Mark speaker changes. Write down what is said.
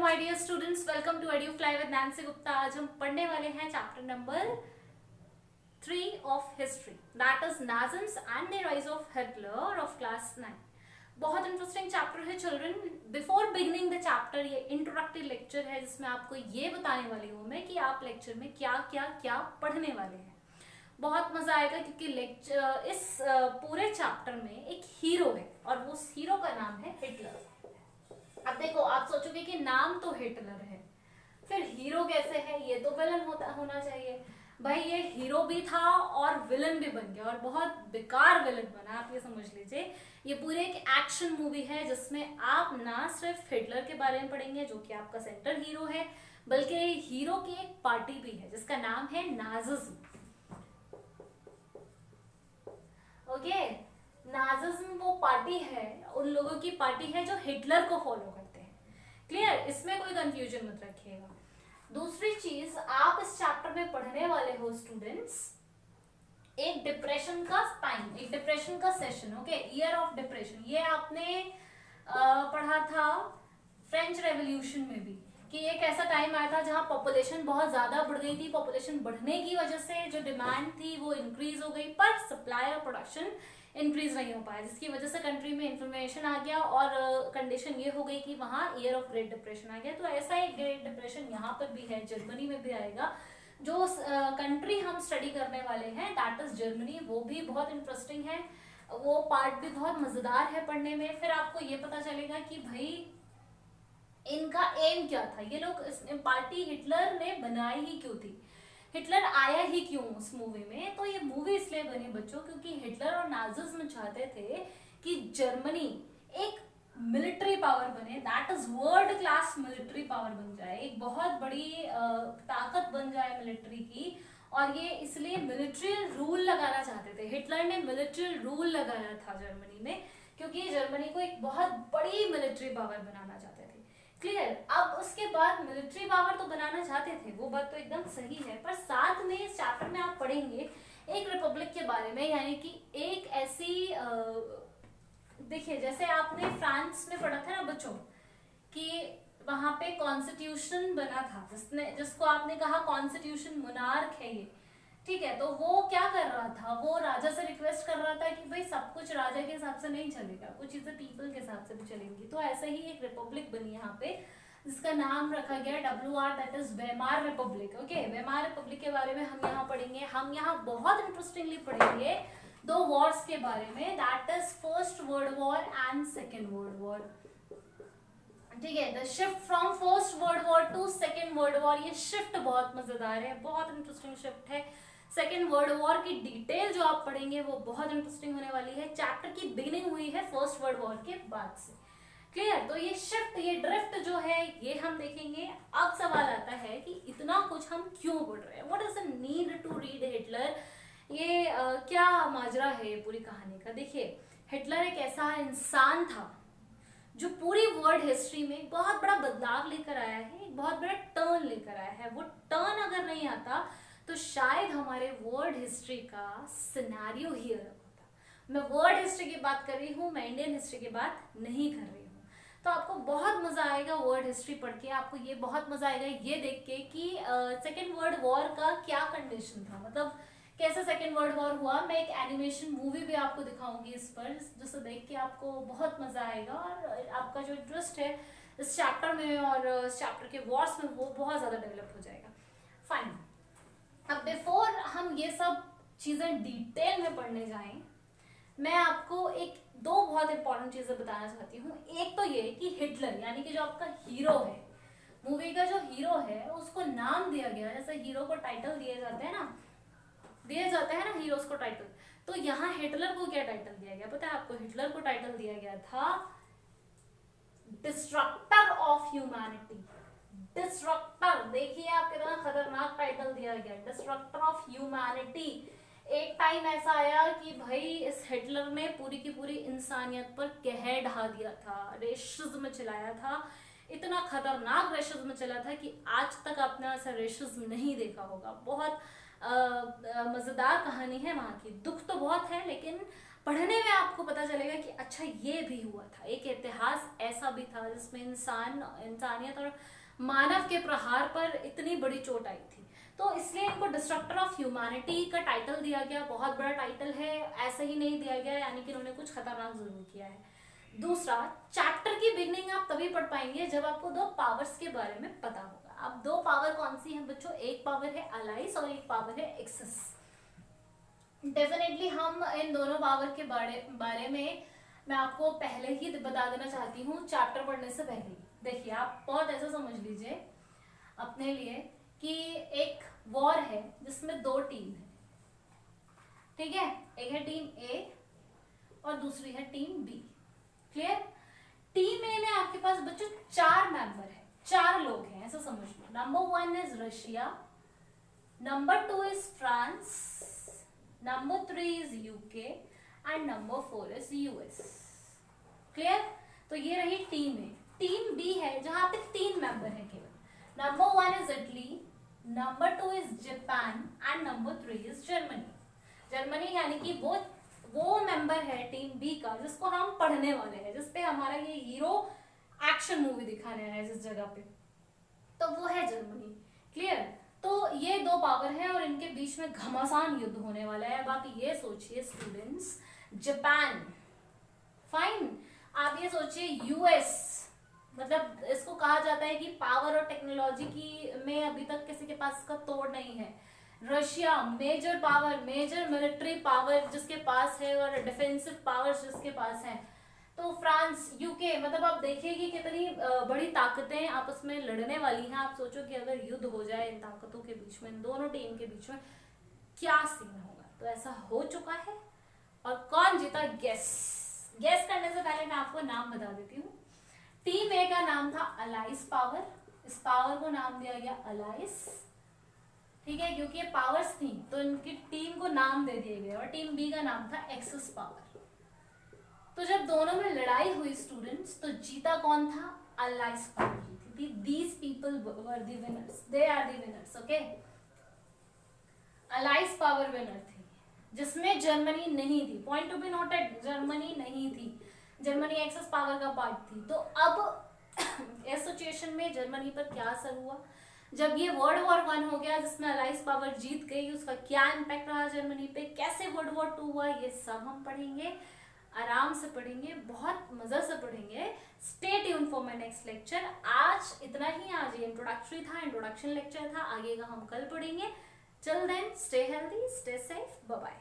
Speaker 1: My dear students, welcome to Edu Fly with Nancy Gupta. आज हम पढ़ने वाले हैं chapter number 3 of history, that is nazism and the rise of Hitler of class 9। बहुत interesting chapter है children. Before beginning the chapter, ये introductory lecture है जिसमें आपको ये बताने वाली हूँ मैं कि आप लेक्चर में क्या क्या क्या पढ़ने वाले हैं। बहुत मजा आएगा क्योंकि लेक्चर इस पूरे चैप्टर में एक हीरो है और उस हीरो का नाम है हिटलर। अब देखो, आप सोचोगे कि नाम तो हिटलर है, फिर हीरो कैसे है? ये तो विलन होना चाहिए। भाई ये हीरो भी था और विलन भी बन गया, और बहुत बेकार विलन बना। आप ये समझ लीजिए, ये पूरी एक एक्शन मूवी है जिसमें आप ना सिर्फ हिटलर के बारे में पढ़ेंगे जो कि आपका सेंटर हीरो है, बल्कि हीरो की एक पार्टी भी है जिसका नाम है नाजिज्म। ओके, नाजिज्म वो पार्टी है, उन लोगों की पार्टी है जो हिटलर को फॉलो करते हैं। क्लियर? इसमें कोई कंफ्यूजन मत रखिएगा। दूसरी चीज, आप इस चैप्टर में पढ़ने वाले हो स्टूडेंट्स एक डिप्रेशन का टाइम, एक डिप्रेशन का session. Okay, year of depression. ये आपने पढ़ा था फ्रेंच रेवोल्यूशन में भी कि एक ऐसा टाइम आया था जहां पॉपुलेशन बहुत ज्यादा बढ़ गई थी। पॉपुलेशन बढ़ने की वजह से जो डिमांड थी वो इंक्रीज हो गई, पर सप्लाई और प्रोडक्शन इंक्रीज नहीं हो पाया, जिसकी वजह से कंट्री में इंफ्लेमेशन आ गया और कंडीशन ये हो गई कि वहां ईयर ऑफ ग्रेट डिप्रेशन आ गया। तो ऐसा एक ग्रेट डिप्रेशन यहाँ पर भी है, जर्मनी में भी आएगा। जो कंट्री हम स्टडी करने वाले हैं दैट इज जर्मनी, वो भी बहुत इंटरेस्टिंग है, वो पार्ट भी बहुत मजेदार है पढ़ने में। फिर आपको ये पता चलेगा कि भाई इनका एम क्या था, ये लोग पार्टी हिटलर ने बनाई ही क्यों थी, हिटलर आया ही क्यों उस मूवी में। तो ये मूवी इसलिए बनी बच्चों क्योंकि हिटलर और नाजिज्म चाहते थे कि जर्मनी एक मिलिट्री पावर बने, that is world class military power बन जाए, एक बहुत बड़ी ताकत बन जाए मिलिट्री की। और ये इसलिए मिलिट्री रूल लगाना चाहते थे। हिटलर ने मिलिट्री रूल लगाया था जर्मनी में क्योंकि जर्मनी को एक बहुत बड़ी मिलिट्री पावर बनाना चाहते थे। क्लियर? अब उसके बाद मिलिट्री पावर तो बनाना चाहते थे, वो बात तो एकदम सही है, पर साथ में इस चैप्टर में आप पढ़ेंगे एक रिपब्लिक के बारे में, यानी कि एक ऐसी देखिए, जैसे आपने फ्रांस में पढ़ा था ना बच्चों कि वहां पे कॉन्स्टिट्यूशन बना था, जिसको आपने कहा कॉन्स्टिट्यूशन मोनार्क है ये, ठीक है। तो वो क्या कर रहा था, वो राजा से रिक्वेस्ट कर रहा था कि भाई सब कुछ राजा के हिसाब से नहीं चलेगा, कुछ चीजें पीपल के हिसाब से भी चलेंगी। तो ऐसे ही एक रिपब्लिक बनी यहाँ पे जिसका नाम रखा गया WR, that is Weimar Republic. Okay, Weimar Republic के बारे में हम यहाँ पढ़ेंगे। हम यहाँ बहुत इंटरेस्टिंगली पढ़ेंगे दो वॉर्स के बारे में, that is first world war and second world war. ठीक है, the shift from first world war to second world war, ये शिफ्ट बहुत मजेदार है, बहुत इंटरेस्टिंग शिफ्ट है। सेकेंड वर्ल्ड वॉर की डिटेल जो आप पढ़ेंगे वो बहुत इंटरेस्टिंग होने वाली है। चैप्टर की बिगिनिंग हुई है फर्स्ट वर्ल्ड वॉर के बाद से। क्लियर? तो ये शिफ्ट, ये ड्रिफ्ट जो है ये हम देखेंगे। अब सवाल आता है कि इतना कुछ हम क्यों पढ़ रहे हैं, what is the need to read Hitler, ये क्या माजरा है ये पूरी कहानी का। देखिए, हिटलर एक ऐसा इंसान था जो पूरी वर्ल्ड हिस्ट्री में बहुत बड़ा बदलाव लेकर आया है, एक बहुत बड़ा टर्न लेकर आया है। वो टर्न अगर नहीं आता तो शायद हमारे वर्ल्ड हिस्ट्री का सिनेरियो ही अलग होता। मैं वर्ल्ड हिस्ट्री की बात कर रही हूँ, मैं इंडियन हिस्ट्री की बात नहीं कर रही हूँ। तो आपको बहुत मजा आएगा वर्ल्ड हिस्ट्री पढ़ के, आपको ये बहुत मजा आएगा ये देख के कि सेकेंड वर्ल्ड वॉर का क्या कंडीशन था, मतलब कैसे सेकेंड वर्ल्ड वॉर हुआ। मैं एक एनिमेशन मूवी भी आपको दिखाऊंगी इस पर, जिसे देख के आपको बहुत मजा आएगा और आपका जो इंटरेस्ट है इस चैप्टर में और इस चैप्टर के वॉर्स में वो बहुत ज्यादा डेवलप हो जाएगा। फाइन, अब बिफोर हम ये सब चीजें डिटेल में पढ़ने जाएं, मैं आपको एक दो बहुत इंपॉर्टेंट चीजें बताना चाहती हूँ। एक तो ये कि हिटलर यानी कि जो आपका हीरो है, मूवी का जो हीरो है उसको नाम दिया गया, जैसे हीरो को टाइटल दिए जाते हैं ना, दिया जाता है ना हीरोज को टाइटल, तो यहाँ हिटलर को क्या टाइटल दिया गया पता है आपको? हिटलर को टाइटल दिया गया था डिस्ट्रक्टर ऑफ ह्यूमैनिटी। डिस्ट्रक्टर, देखिए आप कितना खतरनाक टाइटल दिया गया, डिस्ट्रक्टर ऑफ ह्यूमैनिटी। एक टाइम ऐसा आया कि भाई इस हिटलर ने पूरी की पूरी इंसानियत पर कहर ढा दिया था, रेसिज्म चलाया था, इतना खतरनाक रेसिज्म चला था कि आज तक आपने ऐसा रेसिज्म नहीं देखा होगा। बहुत मजेदार कहानी है वहां की, दुख तो बहुत है लेकिन पढ़ने में आपको पता चलेगा कि अच्छा ये भी हुआ था, एक इतिहास ऐसा भी था जिसमें इंसानियत और मानव के प्रहार पर इतनी बड़ी चोट आई थी। तो इसलिए इनको डिस्ट्रक्टर ऑफ ह्यूमैनिटी का टाइटल दिया गया। बहुत बड़ा टाइटल है, ऐसे ही नहीं दिया गया, यानी कि उन्होंने कुछ खतरनाक जरूर किया है। दूसरा, चैप्टर की बिगनिंग आप तभी पढ़ पाएंगे जब आपको दो पावर्स के बारे में पता होगा। अब दो पावर कौन सी है बच्चों? एक पावर है अलाइस और एक पावर है एक्सेस। डेफिनेटली हम इन दोनों पावर के बारे में मैं आपको पहले ही बता देना चाहती हूँ, चैप्टर पढ़ने से पहले। देखिए, आप बहुत ऐसा समझ लीजिए अपने लिए कि एक वॉर है जिसमें दो टीम है, ठीक है? एक है टीम ए और दूसरी है टीम बी। क्लियर? टीम ए में आपके पास बच्चों 4 मेंबर है, 4 लोग हैं, ऐसा समझ लो। Number 1 is Russia, number 2 is France, number 3 is UK and number 4 is US. Clear? तो ये रही टीम ए। टीम बी है जहां पे 3 मेंबर है केवल। Number 1 is Italy, number 2 is Japan and number 3 is Germany. Germany यानी कि वो मेंबर है टीम बी का जिसको हम पढ़ने वाले हैं, जिसपे हमारा ये हीरो एक्शन मूवी दिखाने आया है जिस जगह पे, तो वो है जर्मनी। क्लियर? तो ये दो पावर है और इनके बीच में घमासान युद्ध होने वाला है। अब आप ये सोचिए स्टूडेंट्स, जापान, फाइन, आप ये सोचिए यूएस, मतलब इसको कहा जाता है कि पावर और टेक्नोलॉजी की में अभी तक किसी के पास इसका तोड़ नहीं है। Russia, major power, major military power जिसके पास है और डिफेंसिव पावर्स जिसके पास है। तो फ्रांस, यूके, मतलब आप देखिए कि कितनी बड़ी ताकतें आपस में लड़ने वाली हैं। आप सोचो कि अगर युद्ध हो जाए इन ताकतों के बीच में, इन दोनों टीम के बीच में, क्या सीन होगा। तो ऐसा हो चुका है। और कौन जीता? गेस करने से पहले मैं आपको नाम बता देती हूँ। टीम ए का नाम था अलाइस पावर, इस पावर को नाम दिया गया अलाइस, ठीक है, क्योंकि ये पावर्स थी तो इनकी टीम को नाम दे दिए गए। और टीम बी का नाम था एक्सेस पावर। तो जब दोनों में लड़ाई हुई स्टूडेंट्स, तो जीता कौन था? अलाइस पावर जीती थी। These people were the winners, they are the winners. Okay, allies power winner थी जिसमें जर्मनी नहीं थी। Point to be noted, Germany नहीं थी, जर्मनी एक्सेस पावर का पार्ट थी। तो अब इस सिचुएशन में जर्मनी पर क्या असर हुआ जब ये वर्ल्ड वॉर 1 हो गया जिसमें अलाइस पावर जीत गई, उसका क्या इम्पैक्ट रहा जर्मनी पे, कैसे वर्ल्ड वॉर 2 हुआ, ये सब हम पढ़ेंगे, आराम से पढ़ेंगे, बहुत मजा से पढ़ेंगे। Stay tuned for my next lecture. आज इतना ही, आज ये इंट्रोडक्टरी था, इंट्रोडक्शन लेक्चर था, आगे का हम कल पढ़ेंगे। Till then stay healthy, stay safe, bye bye.